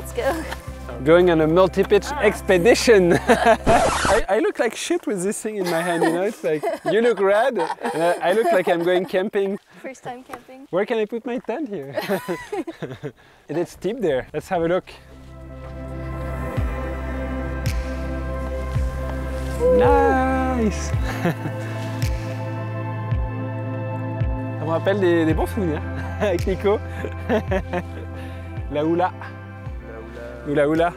let's go. Going on a multi-pitch expedition. I look like shit with this thing in my hand, you know? It's like, you look rad, and I look like I'm going camping. First time camping. Where can I put my tent here? And it's steep there. Let's have a look. Nice. Ça me rappelle des bons souvenirs avec Nico. La oula. Oula oula.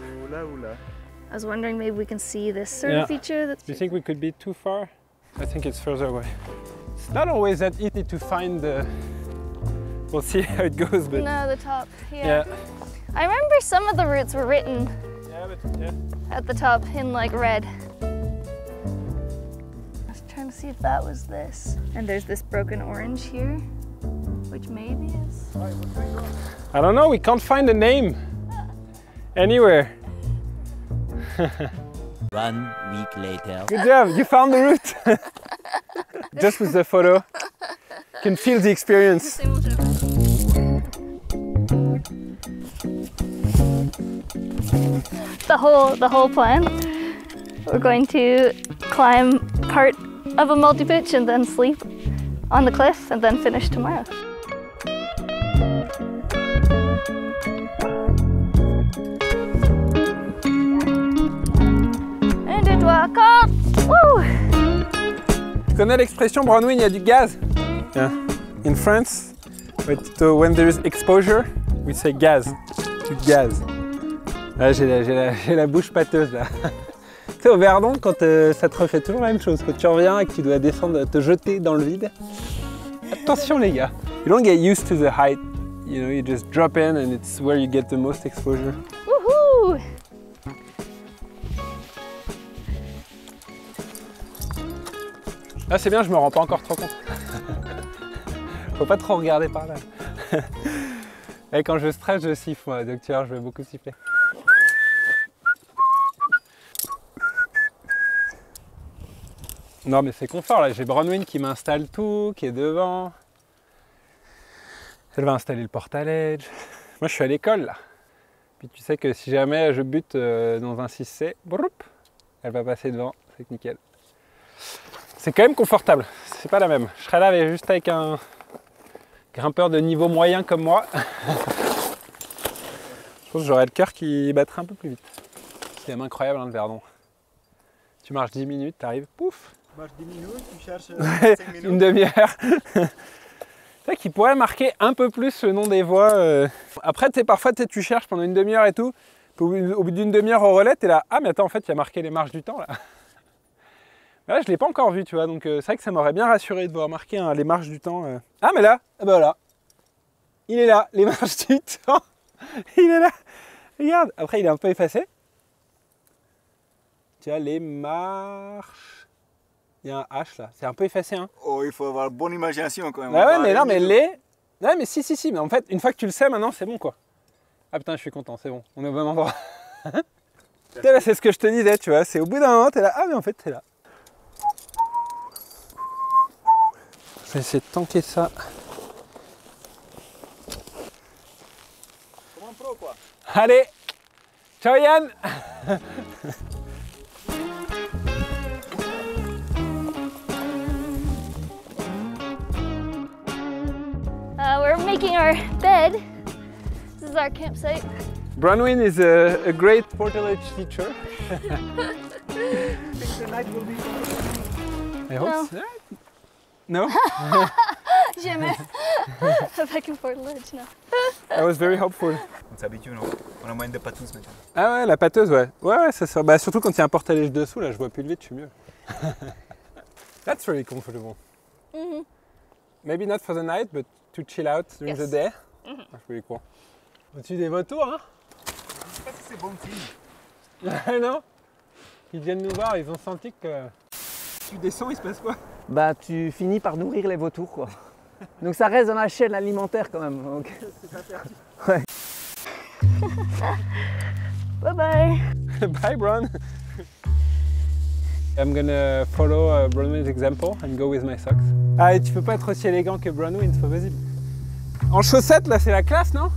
I was wondering maybe we can see this sort of feature. That's Do you think we could be too far? I think it's further away. It's not always that easy to find the... We'll see how it goes, but... No, the top, yeah. I remember some of the routes were written at the top in like red. I was trying to see if that was this. And there's this broken orange here, which maybe is... I don't know, we can't find a name anywhere. 1 week later. Good job, you found the route. Just with the photo. You can feel the experience. The whole plan. We're going to climb part of a multi-pitch and then sleep on the cliff and then finish tomorrow. Tu connais l'expression Bronwyn, il y a du gaz? Yeah. In France, when there is exposure, we say gaz. Du gaz. Ah, j'ai la bouche pâteuse là. Tu sais, au Verdon, quand ça te refait toujours la même chose, quand tu reviens et que tu dois descendre, te jeter dans le vide. Attention les gars. You don't get used to the height. You know, you just drop in and it's where you get the most exposure. Woohoo! Ah c'est bien, je me rends pas encore trop compte. Faut pas trop regarder par là. Et quand je stresse, je siffle moi, donc tu vois, je vais beaucoup siffler. Non mais c'est confort là, j'ai Bronwyn qui m'installe tout, qui est devant. Elle va installer le portaledge. Moi je suis à l'école là. Puis tu sais que si jamais je bute dans un 6C, elle va passer devant, c'est nickel. C'est quand même confortable, c'est pas la même. Je serais là juste avec un grimpeur de niveau moyen comme moi. Je pense que j'aurais le cœur qui battrait un peu plus vite. C'est quand même incroyable hein, le Verdon. Tu marches 10 minutes, t'arrives, pouf. Tu marches 10 minutes, tu cherches 5 minutes. Une demi-heure. C'est vrai qu'il pourrait marquer un peu plus le nom des voies. Après, parfois tu cherches pendant une demi-heure et tout. Puis, au bout d'une demi-heure au relais, t'es là, ah mais attends, en fait, il y a marqué les marches du temps là. Là, je ne l'ai pas encore vu, tu vois, donc c'est vrai que ça m'aurait bien rassuré de voir marquer les marches du temps. Ah, mais là, ah bah voilà, il est là, les marches du temps, il est là, regarde. Après, il est un peu effacé. Tu vois, les marches, il y a un H là, c'est un peu effacé, hein. Oh, il faut avoir bonne imagination quand même. Ah ouais, mais non, mais les... Ouais, mais si, mais en fait, une fois que tu le sais, maintenant, c'est bon, quoi. Ah putain, je suis content, c'est bon, on est au bon endroit. C'est ce que je te disais, tu vois, c'est au bout d'un moment, t'es là, ah mais en fait, c'est là. Je vais essayer de tanker ça. Comme un pro quoi. Allez, ciao Yann. We're making our bed. This is our campsite. Bronwyn is a great portaledge teacher. Think the night will be... I hope so. No? Jamais. Avec une portaledge, non. I was very hopeful. On s'habitue, non? On a moins de patous maintenant. Ah ouais, la pâteuse, ouais. Ouais, ça sert. Bah, surtout quand il y a un portaledge dessous, là, je vois plus le vide, je suis mieux. That's really comfortable. Mm-hmm. Maybe not for the night, but to chill out during the day. That's really cool. Au-dessus des vautours, hein? Je sais pas si c'est bon signe. Non? Ils viennent nous voir, ils ont senti que... Tu descends, il se passe quoi? Bah tu finis par nourrir les vautours quoi. Donc ça reste dans la chaîne alimentaire quand même. Donc... C'est pas perdu. Ouais. Bye bye. Bye Bron. I'm gonna follow Bronwyn's example and go with my socks. Ah et tu peux pas être aussi élégant que Bronwyn, c'est pas possible. En chaussettes là c'est la classe non?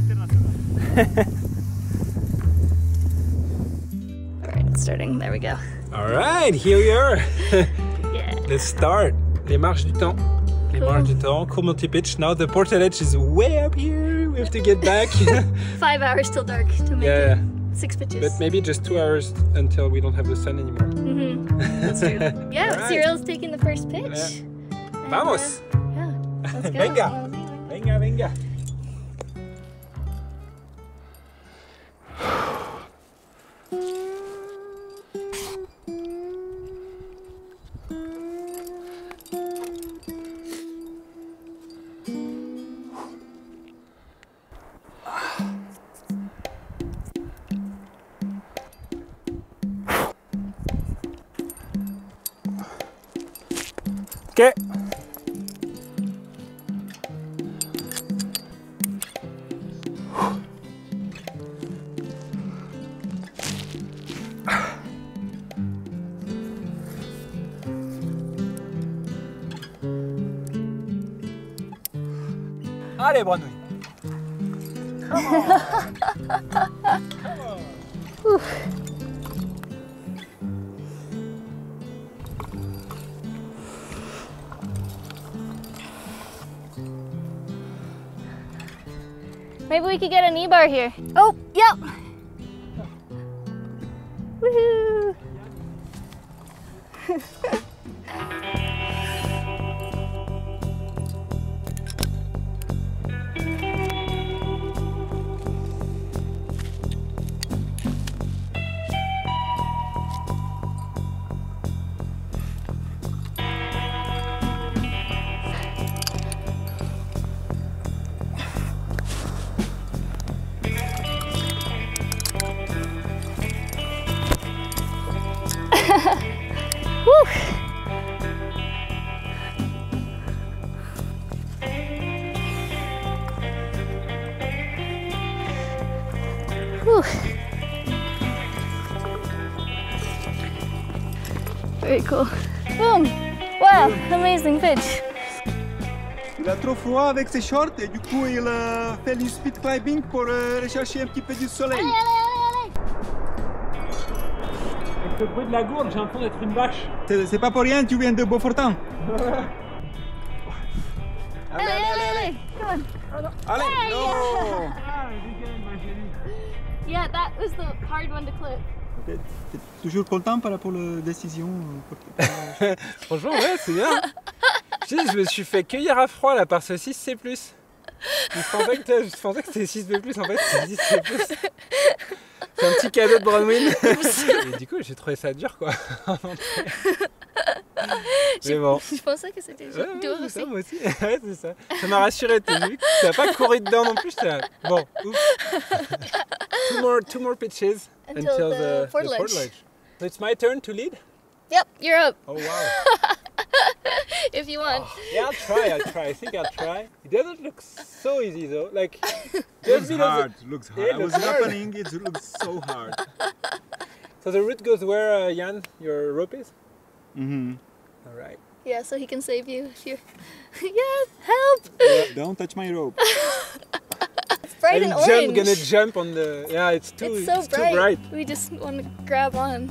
International. starting. There we go. All right, here we are. Yeah. Let's start. Les Marches du Temps. Les Cool. Marches du Temps, cool multi-pitch. Now the portaledge is way up here. We have to get back. 5 hours till dark to make Yeah, it 6 pitches. but maybe just 2 hours until we don't have the sun anymore. That's true. Yeah, Alright. Cyril's taking the first pitch. Yeah. And, Vamos. yeah, let's go. Venga. Venga, venga. Ok. Allez, Bronwyn. Maybe we could get a knee bar here. Oh, yep. Woohoo! Whew. Whew. Very cool. Boom! Wow, amazing pitch. Il a trop froid avec ses shorts et du coup il fait du speed climbing pour rechercher un petit peu du soleil. Allez, allez, Avec le bruit de la gourde, j'ai l'impression d'être une vache. C'est pas pour rien, tu viens de Beaufortin. allez, allez, come on. Allez, Hey! non. Yeah, that was the hard one to clip. T'es toujours content par rapport à la décision Franchement, ouais, c'est bien. Je me suis fait cueillir à froid là par ce 6C+. Je pensais que c'était 6B+, en fait c'est 6C+. C'est un petit cadeau de Bronwyn. Et du coup, j'ai trouvé ça dur quoi. Mais bon. Je pensais que c'était dur c'est aussi. ça, moi aussi. Ouais, c'est ça. Ça m'a rassuré, t'as vu. T'as pas couru dedans non plus. J'étais là. Bon, ouf. two more pitches Until the portaledge. So it's my turn to lead? Yep, you're up. Oh wow. If you want. Yeah, I'll try. I think I'll try. It doesn't look so easy though. Like, Looks hard. Looks hard. Yeah, I was looks hard. happening. It looks so hard. So the route goes where, Jan, your rope is? Mm-hmm. All right. Yeah, so he can save you if you. Yes, help! Don't touch my rope. It's bright and orange. Gonna jump on the. Yeah, it's too It's so too bright. We just want to grab on.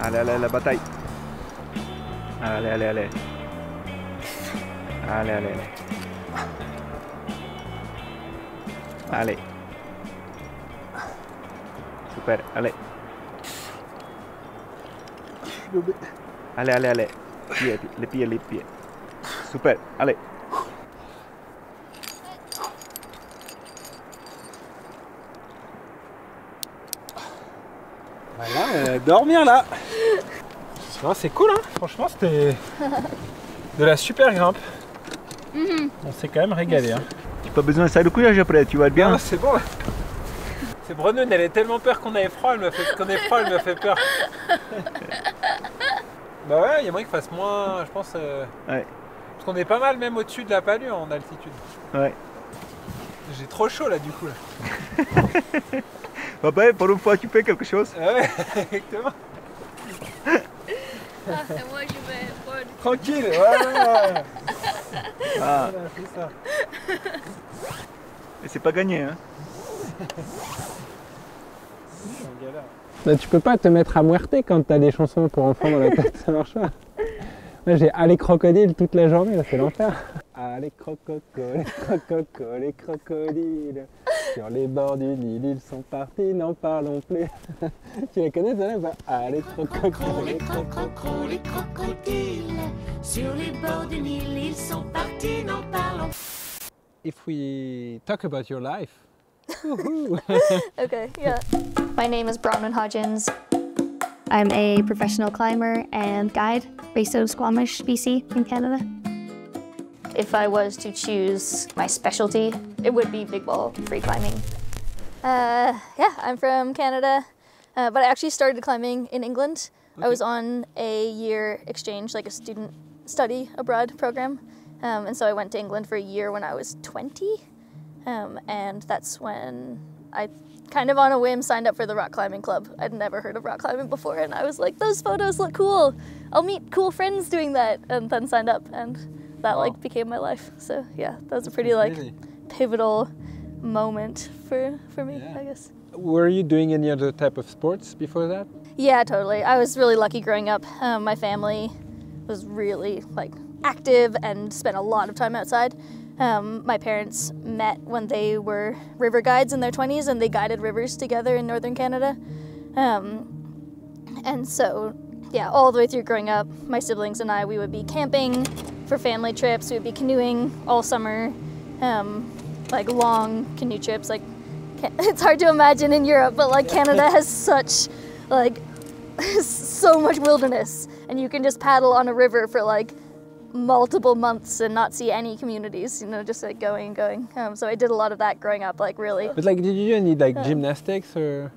Allez, allez, la bataille. Allez, allez, allez. Allez, allez, allez. Allez. Super, allez. Allez, allez, allez. Les pieds. Super, allez. Voilà, dormir là. Non, c'est cool, hein. Franchement, c'était de la super grimpe. On s'est quand même régalé. Hein. Tu n'as pas besoin de ça de couillage après, tu vas être bien. Ah, c'est bon là. C'est Bronwyn, elle a tellement peur qu'on ait froid, elle me fait peur. Bah ouais, il y a moyen qu'il fasse moins, je pense. Ouais. Parce qu'on est pas mal même au-dessus de la palue en altitude. Ouais. J'ai trop chaud là du coup. Là. Papa, pour une fois tu fais quelque chose. Ah ouais, exactement. Et moi, je vais prendre... Tranquille, voilà. Ah. Voilà, c'est ça. Et c'est pas gagné, hein. Bah, tu peux pas te mettre à muerte quand t'as des chansons pour enfants dans la tête, ça marche pas. Moi j'ai Allez crocodile toute la journée, là c'est l'enfer. Allez crocodile, les crocodiles, sur les bords du Nil ils sont partis, n'en parlons plus. Tu la connais ça là? Allez crocodile, les crocodiles, sur les bords du Nil ils sont partis, n'en parlons plus. If we talk about your life. Okay, yeah. My name is Bronwyn Hodgins. I'm a professional climber and guide based out of Squamish, BC in Canada. If I was to choose my specialty, it would be big wall free climbing. Yeah, I'm from Canada, but I actually started climbing in England. Okay. I was on a year exchange, like a student study abroad program. And so I went to England for a year when I was 20. And that's when I kind of on a whim signed up for the rock climbing club. I'd never heard of rock climbing before, and I was like, those photos look cool. I'll meet cool friends doing that, and then signed up, and that like became my life. So yeah, that was a pretty like pivotal moment for me, yeah. I guess. Were you doing any other type of sports before that? Yeah, totally. I was really lucky growing up. My family was really like active and spent a lot of time outside. My parents met when they were river guides in their 20s, and they guided rivers together in northern Canada. And so, yeah, all the way through growing up, my siblings and I, we would be camping for family trips. We would be canoeing all summer, like long canoe trips. Like, it's hard to imagine in Europe, but like Canada has such, like, so much wilderness, and you can just paddle on a river for like multiple months and not see any communities, you know, just like going and going. So I did a lot of that growing up, like really. But like, did you do any like gymnastics or?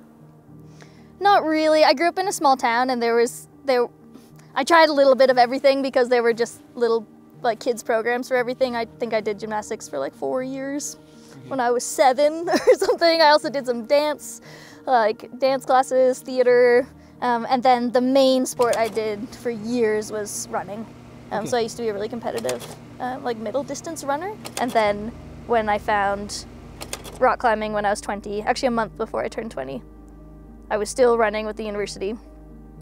Not really. I grew up in a small town, and I tried a little bit of everything because there were just little like kids programs for everything. I think I did gymnastics for like 4 years when I was 7 or something. I also did some dance, like dance classes, theater, and then the main sport I did for years was running. So I used to be a really competitive, like middle distance runner. And then when I found rock climbing when I was 20, actually a month before I turned 20, I was still running with the university,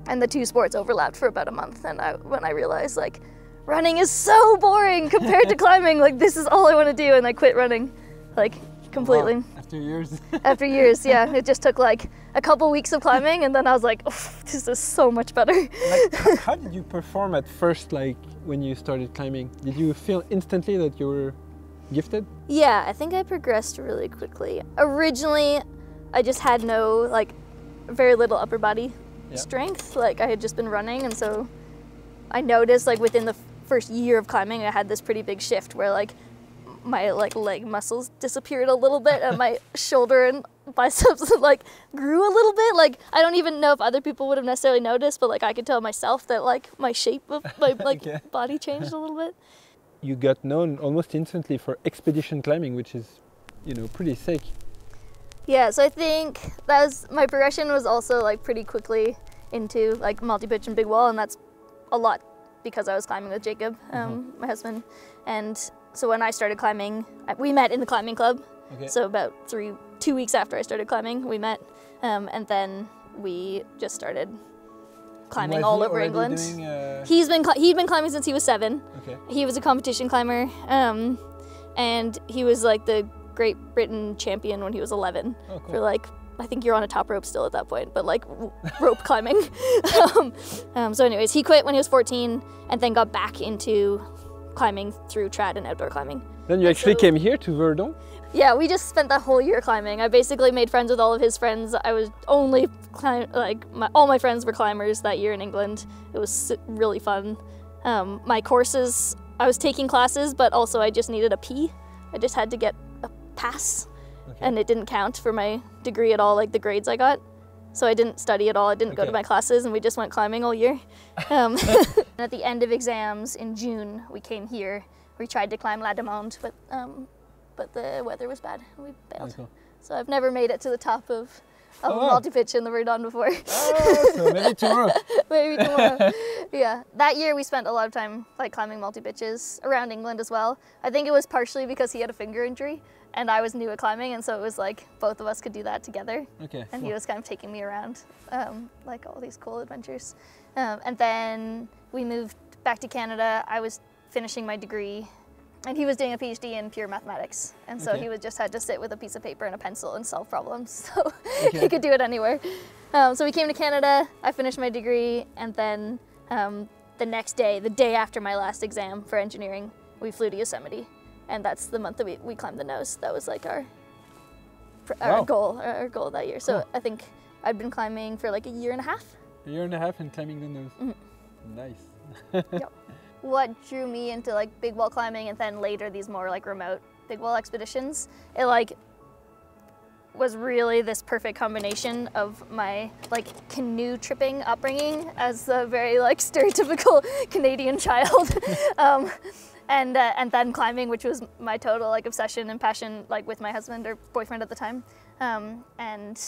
and the two sports overlapped for about a month. And when I realized like, running is so boring compared to climbing, like this is all I want to do, and I quit running, like completely. Wow. After years? After years, yeah. It just took like a couple weeks of climbing, and then I was like, oh, this is so much better. Like, how did you perform at first, like when you started climbing? Did you feel instantly that you were gifted? Yeah, I think I progressed really quickly. Originally, I just had no, like, very little upper body strength. Like, I had just been running, and so I noticed, like, within the first year of climbing, I had this pretty big shift where, like, my like leg muscles disappeared a little bit, and my shoulder and biceps like grew a little bit. Like, I don't even know if other people would have necessarily noticed, but like I could tell myself that like my shape of my like body changed a little bit. You got known almost instantly for expedition climbing, which is, you know, pretty sick. Yeah, so I think that was my progression was also like pretty quickly into like multi-pitch and big wall, and that's a lot because I was climbing with Jacob, my husband. And so when I started climbing, we met in the climbing club. Okay. So about 2 weeks after I started climbing, we met, and then we just started climbing all over England. He'd been climbing since he was 7. Okay. He was a competition climber, and he was like the Great Britain champion when he was 11. Oh, cool. For like, I think you're on a top rope still at that point, but like rope climbing. So anyways, he quit when he was 14, and then got back into climbing through trad and outdoor climbing. Then you actually came here to Verdon? Yeah, we just spent the whole year climbing. I basically made friends with all of his friends. I was only all my friends were climbers that year in England. It was really fun. My courses, I was taking classes, but also I just needed a P. I just had to get a pass. and it didn't count for my degree at all, like the grades I got. So I didn't study at all, I didn't go to my classes, and we just went climbing all year. At the end of exams in June, we came here. We tried to climb La Demande, but the weather was bad, and we bailed. Cool. So I've never made it to the top of a multi-pitch in the Verdon before. Oh, so maybe tomorrow. Maybe tomorrow. Yeah. That year we spent a lot of time like climbing multi-pitches around England as well. I think it was partially because he had a finger injury and I was new at climbing, and so it was like both of us could do that together. Okay. And he was kind of taking me around like all these cool adventures. And then we moved back to Canada. I was finishing my degree, and he was doing a PhD in pure mathematics. And so he just had to sit with a piece of paper and a pencil and solve problems. So he could do it anywhere. So we came to Canada, I finished my degree, and then the next day, the day after my last exam for engineering, we flew to Yosemite. And that's the month that we climbed the nose. That was like our goal that year. So I think I'd been climbing for like a year and a half. A year and a half and climbing the nose. Mm-hmm. Nice. Yep. What drew me into like big wall climbing, and then later these more like remote big wall expeditions, it like was really this perfect combination of my like canoe tripping upbringing as a very like stereotypical Canadian child, and then climbing, which was my total like obsession and passion, like with my husband or boyfriend at the time, and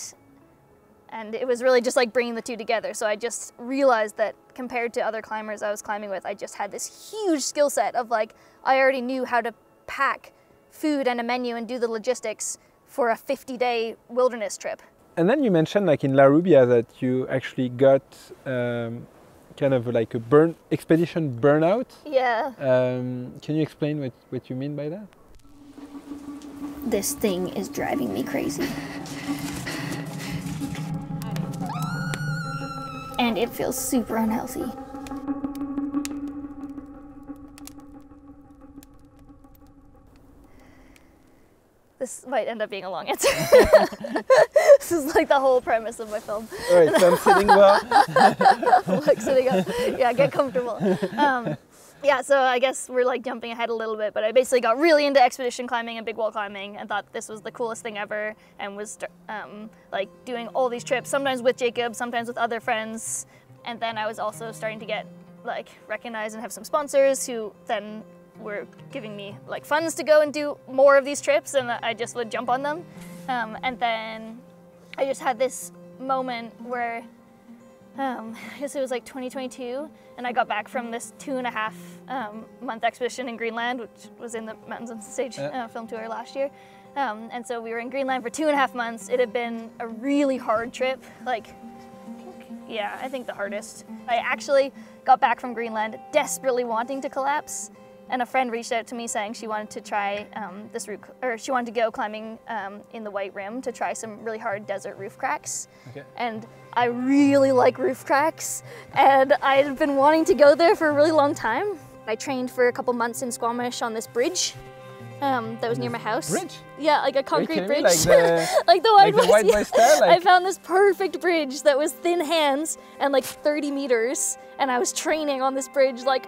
it was really just like bringing the two together. So I just realized that compared to other climbers I was climbing with, I just had this huge skill set of like, I already knew how to pack food and a menu and do the logistics for a 50-day wilderness trip. And then you mentioned like in La Rubia that you actually got kind of like a expedition burnout. Yeah. Can you explain what you mean by that? This thing is driving me crazy. And it feels super unhealthy. This might end up being a long answer. This is like the whole premise of my film. All right, so I'm sitting well. Like sitting up. Yeah, get comfortable. Yeah, so I guess we're like jumping ahead a little bit, but I basically got really into expedition climbing and big wall climbing and thought this was the coolest thing ever, and was like doing all these trips, sometimes with Jacob, sometimes with other friends. And then I was also starting to get like recognized and have some sponsors who then were giving me like funds to go and do more of these trips, and I just would jump on them. And then I just had this moment where I guess it was like 2022, and I got back from this 2.5 month expedition in Greenland, which was in the Mountains on Stage film tour last year. And so we were in Greenland for 2.5 months. It had been a really hard trip, like, I think the hardest. I actually got back from Greenland desperately wanting to collapse, and a friend reached out to me saying she wanted to try this route, or she wanted to go climbing in the White Rim to try some really hard desert roof cracks. Okay. And I really like roof cracks, and I had been wanting to go there for a really long time. I trained for a couple months in Squamish on this bridge that was near my house. Bridge? Yeah, like a concrete bridge. Like the, like the White Boy style? Like... I found this perfect bridge that was thin hands and like 30 meters, and I was training on this bridge like...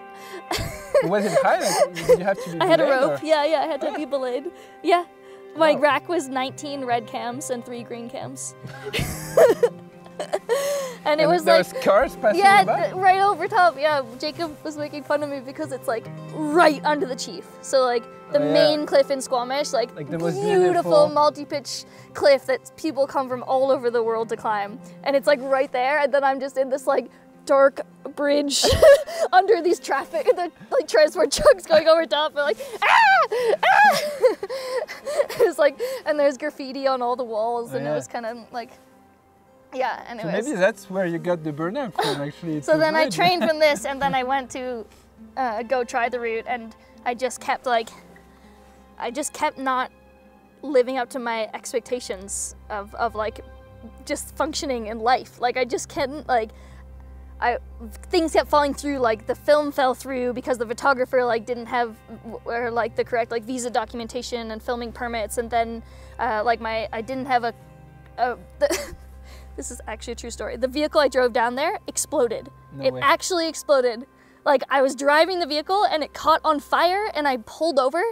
Was it high? Like, did you have to be I had a rope, or? yeah, I had to be belayed. Yeah, my rack was 19 red cams and 3 green cams. And it was there like... was cars passing by? Right over top, yeah. Jacob was making fun of me because it's like right under the Chief. So like the main cliff in Squamish, like the most beautiful multi-pitch cliff that people come from all over the world to climb. And it's like right there, and then I'm just in this like dark bridge under these like transport trucks going over top, and like It's like, and there's graffiti on all the walls, and it was kind of like, anyways. So maybe that's where you got the burnout from, actually. So then I trained from this, and then I went to go try the route, and I just kept not living up to my expectations of like just functioning in life. Like I just couldn't, like, things kept falling through. Like the film fell through because the photographer like didn't have the correct like visa documentation and filming permits, and then I didn't have this is actually a true story. The vehicle I drove down there exploded. It actually exploded. Like I was driving the vehicle and it caught on fire, and I pulled over,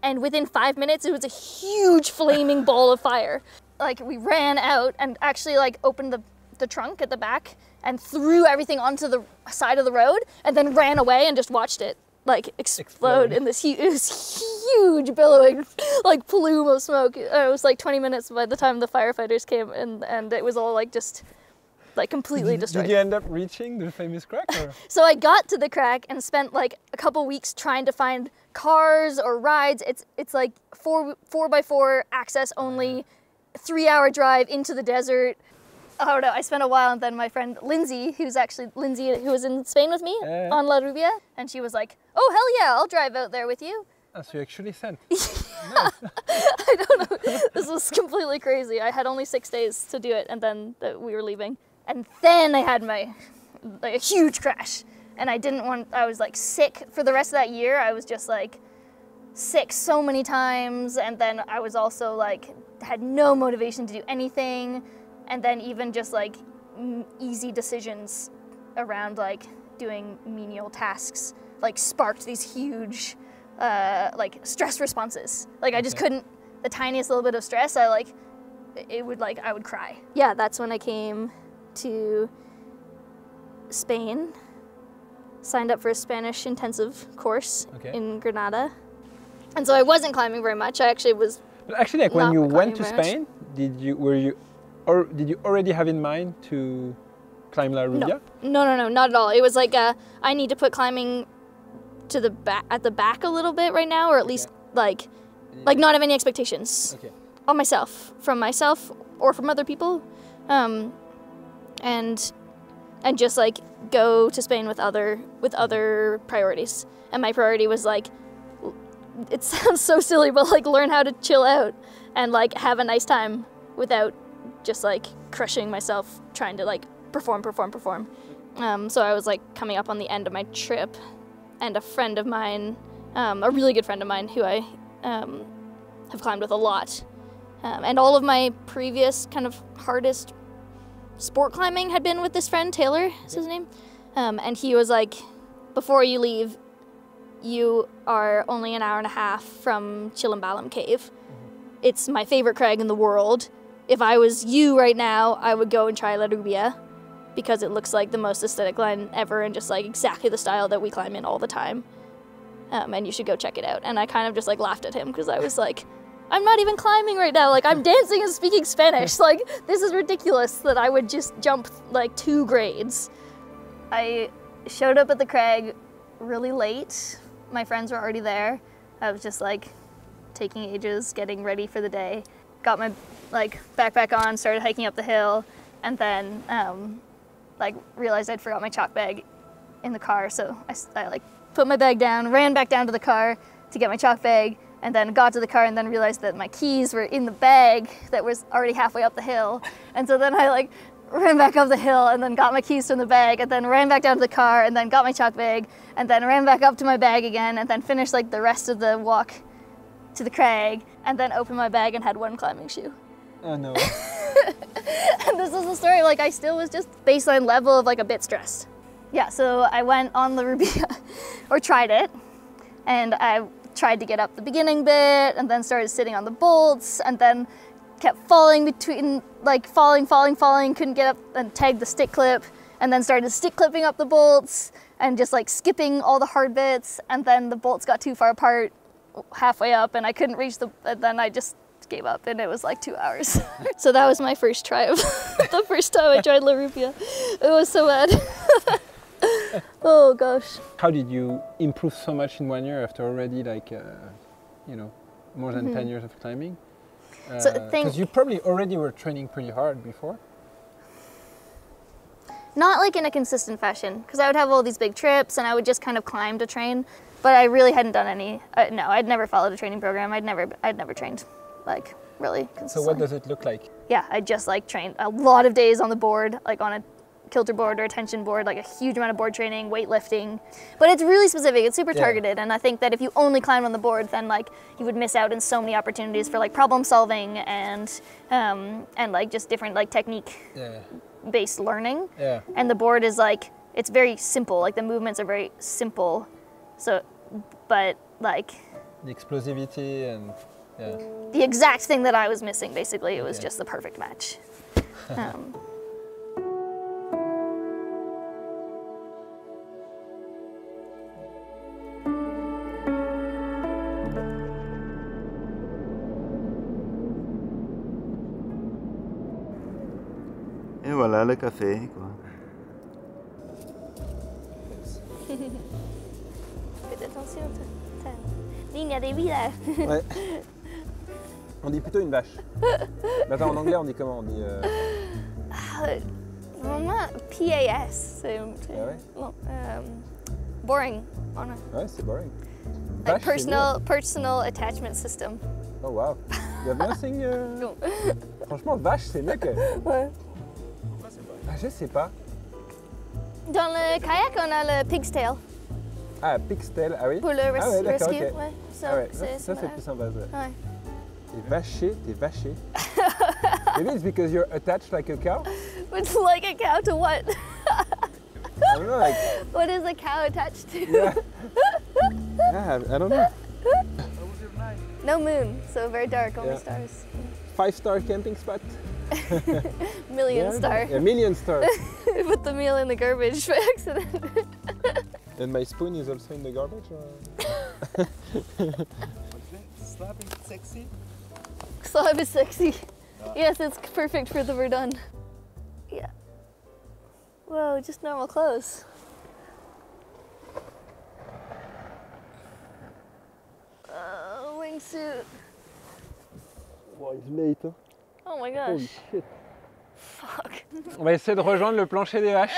and within 5 minutes it was a huge flaming ball of fire. Like we ran out and actually like opened the trunk at the back and threw everything onto the side of the road and then ran away and just watched it like explode in this huge billowing like plume of smoke. It was like 20 minutes by the time the firefighters came, and it was all like just like completely destroyed. Did you end up reaching the famous crack? Or? So I got to the crack and spent like a couple weeks trying to find cars or rides. It's like 4x4 access only, 3-hour drive into the desert. I don't know, I spent a while, and then my friend Lindsay, who was in Spain with me on La Rubia, and she was like, oh hell yeah, I'll drive out there with you. Oh, so you actually sent? I don't know, this was completely crazy. I had only 6 days to do it, and then we were leaving. And then I had a huge crash, and I was like sick for the rest of that year. I was just like sick so many times, and then I was also like, had no motivation to do anything. And then even just like easy decisions around like doing menial tasks like sparked these huge like stress responses. Like I just couldn't, the tiniest little bit of stress, I would cry. Yeah, that's when I came to Spain, signed up for a Spanish intensive course in Granada. And so I wasn't climbing very much. I actually was. But actually, like when you went to Spain, did you already have in mind to climb La Rubia? No, not at all. It was like I need to put climbing to the at the back a little bit right now, or at least like not have any expectations on myself, from myself or from other people, and just like go to Spain with other priorities. And my priority was like, it sounds so silly, but like learn how to chill out and like have a nice time without just like crushing myself trying to like perform. So I was like coming up on the end of my trip, and a friend of mine, a really good friend of mine who I have climbed with a lot, and all of my previous kind of hardest sport climbing had been with this friend, Taylor is his name, and he was like, before you leave, you are only an hour and a half from Chilumbalam Cave. It's my favorite crag in the world. If I was you right now, I would go and try La Rubia, because it looks like the most aesthetic line ever and just like exactly the style that we climb in all the time. And you should go check it out. And I kind of just like laughed at him, because I was like, I'm not even climbing right now. Like I'm dancing and speaking Spanish. Like this is ridiculous that I would just jump like 2 grades. I showed up at the crag really late. My friends were already there. I was just like taking ages, getting ready for the day. Got my like backpack on, started hiking up the hill, and then like realized I'd forgot my chalk bag in the car. So I like put my bag down, ran back down to the car to get my chalk bag, and then got to the car and then realized that my keys were in the bag that was already halfway up the hill. And so then I like ran back up the hill and then got my keys from the bag, and then ran back down to the car and then got my chalk bag, and then ran back up to my bag again, and then finished like the rest of the walk to the crag, and then opened my bag and had 1 climbing shoe. Oh no. And this is the story, like I still was just baseline level of like a bit stressed. Yeah, so I went on La Rubia, or tried it, and I tried to get up the beginning bit, and then started sitting on the bolts, and then kept falling between, like falling, couldn't get up, and tagged the stick clip, and then started stick clipping up the bolts, and just like skipping all the hard bits, and then the bolts got too far apart halfway up, and I couldn't reach and then I just gave up, and it was like 2 hours. So that was my first try of the first time I tried La Rubia. It was so bad. Oh gosh. How did you improve so much in 1 year after already like, you know, more than 10 years of climbing? Because you probably already were training pretty hard before. Not like in a consistent fashion, because I would have all these big trips and I would just kind of climb to train, but I really hadn't done any, no, I'd never followed a training program. I'd never trained, like, really consistently. So what does it look like? Yeah, I just like trained a lot of days on the board, like on a kilter board or a tension board, like a huge amount of board training, weightlifting. But it's really specific, it's super targeted, and I think that if you only climbed on the board, then like you would miss out on so many opportunities for like problem solving and like just different like technique based learning. Yeah. And the board is like, it's very simple, like the movements are very simple. So, but like The explosivity and yeah. The exact thing that I was missing, basically. It was just the perfect match. Et voilà le café, quoi. Faites attention, ligne de vida. Ouais. On dit plutôt une vache. Mais attends, en anglais, on dit comment? On dit. Vraiment, PAS. C'est Ah ouais? Boring. Ouais, c'est boring. Like Vache, c'est mieux. personal attachment system. Oh wow. You have nothing. Non. Franchement, vache, c'est mieux que. Ouais. Ah, je sais pas. Dans le kayak, on a le pig's tail Ah, pig's tail, ah oui. pour le Ah ouais, d'accord, rescue. ok. Ouais. Ah ouais, ça c'est similaire. plus sympa. Ça. Ouais. T'es vaché. Maybe it's because you're attached like a cow. It's like a cow to what? I don't know, like. What is a cow attached to? Yeah. Yeah, I don't know. No moon, so very dark, only Yeah. stars. 5-star camping spot. Million Yeah, star. A million stars. I put the meal in the garbage by accident. And my spoon is also in the garbage? Or? Slapping sexy. Slab is sexy. Yes, it's perfect for the Verdun. Yeah. Whoa, just normal clothes. Wingsuit. Wow, it's late. Hein? Oh my Holy gosh. shit. Fuck. On va essayer de rejoindre le plancher des vaches.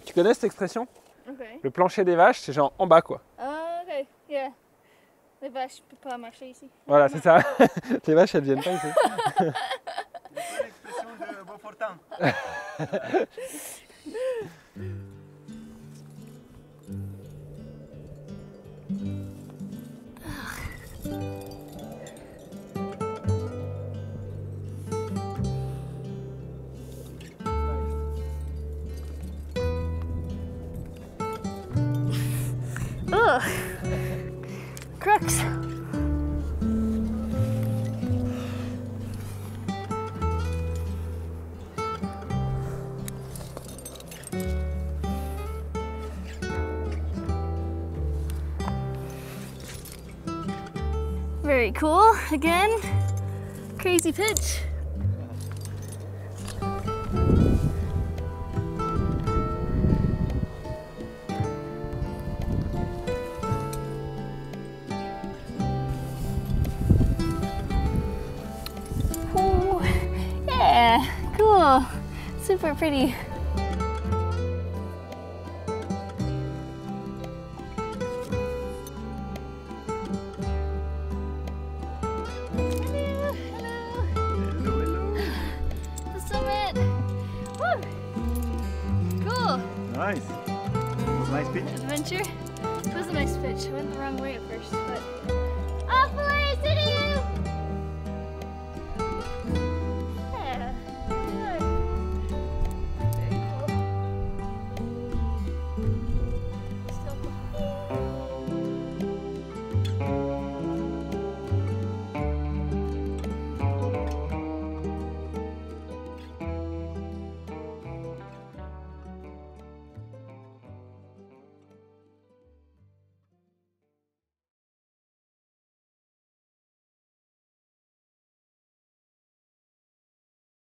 Tu connais cette expression? Okay. Le plancher des vaches, c'est genre en bas quoi. Okay, yeah. Les vaches peuvent pas marcher ici. Voilà, c'est ça. Les vaches, elles viennent pas ici. L'expression de Beaufortin. Ugh. Crooks. Very cool. Again, crazy pitch. Ooh, yeah, cool. Super pretty. The summit. Woo. Cool. Nice. Nice pitch. Adventure. It was a nice pitch. I went the wrong way at first.